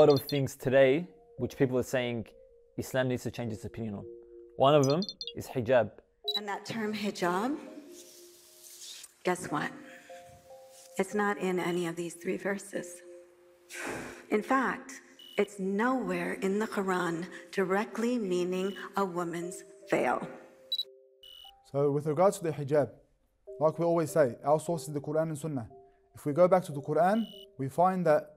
lot of things today which people are saying Islam needs to change its opinion on. One of them is hijab. And that term hijab, guess what? It's not in any of these 3 verses. In fact, it's nowhere in the Quran directly meaning a woman's veil. So with regards to the hijab, like we always say, our source is the Quran and Sunnah. If we go back to the Quran, we find that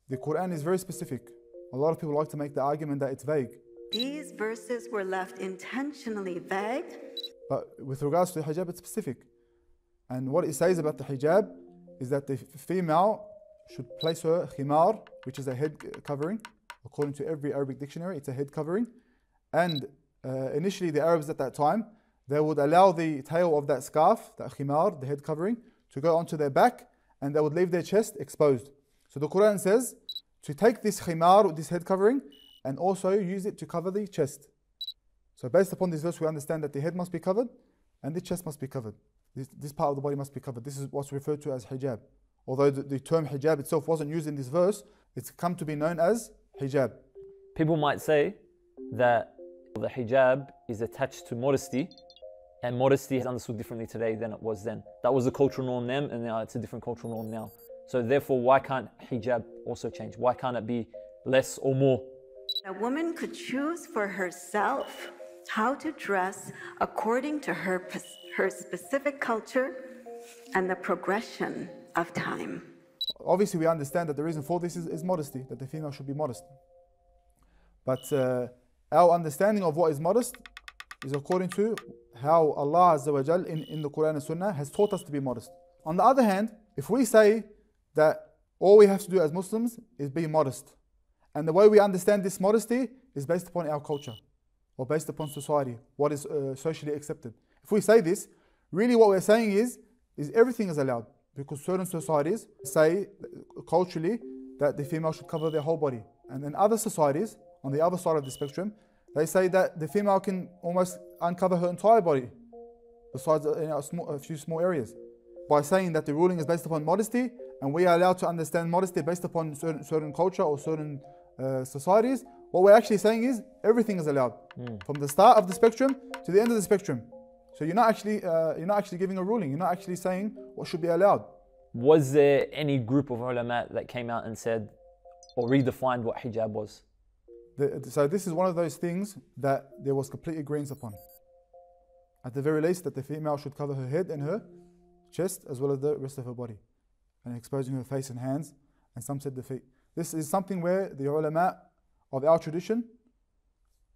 the Quran is very specific. A lot of people like to make the argument that it's vague. These verses were left intentionally vague. But with regards to the hijab, it's specific. And what it says about the hijab is that the female should place her khimar, which is a head covering. According to every Arabic dictionary, it's a head covering. And initially the Arabs at that time, they would allow the tail of that scarf, that khimar, the head covering, to go onto their back, and they would leave their chest exposed. So the Quran says to take this khimar, this head covering, and also use it to cover the chest. So based upon this verse, we understand that the head must be covered and the chest must be covered. This part of the body must be covered. This is what's referred to as hijab. Although the term hijab itself wasn't used in this verse, it's come to be known as hijab. People might say that the hijab is attached to modesty, and modesty is understood differently today than it was then. That was the cultural norm then, and now it's a different cultural norm now. So therefore, why can't hijab also change? Why can't it be less or more? A woman could choose for herself how to dress according to her specific culture and the progression of time. Obviously, we understand that the reason for this is modesty, that the female should be modest. But our understanding of what is modest is according to how Allah Azza wa Jal in the Quran and Sunnah has taught us to be modest. On the other hand, if we say that all we have to do as Muslims is be modest, and the way we understand this modesty is based upon our culture or based upon society, what is socially accepted. If we say this, really what we're saying is everything is allowed, because certain societies say culturally that the female should cover their whole body. And in other societies, on the other side of the spectrum, they say that the female can almost uncover her entire body, besides a few small areas. By saying that the ruling is based upon modesty, and we are allowed to understand modesty based upon certain culture or certain societies, what we're actually saying is everything is allowed, from the start of the spectrum to the end of the spectrum. So you're not actually giving a ruling. You're not actually saying what should be allowed. Was there any group of ulama that came out and said or redefined what hijab was? So this is one of those things that there was complete agreement upon. At the very least, that the female should cover her head and her chest as well as the rest of her body, and exposing her face and hands, and some said the feet. This is something where the ulama of our tradition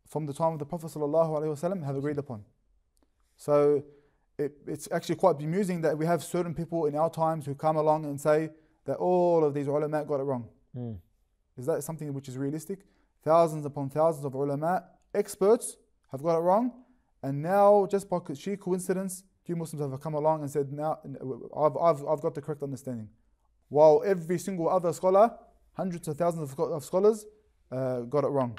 from the time of the Prophet ﷺ have agreed upon. So it's actually quite bemusing that we have certain people in our times who come along and say that all of these ulama got it wrong. Is that something which is realistic? Thousands upon thousands of ulama, experts, have got it wrong, and now just by sheer coincidence, few Muslims have come along and said, now I've got the correct understanding. While every single other scholar, hundreds of thousands of scholars, got it wrong.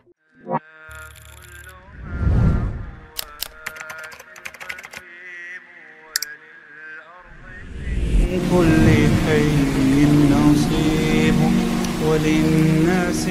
لكل حي نصيب وللناس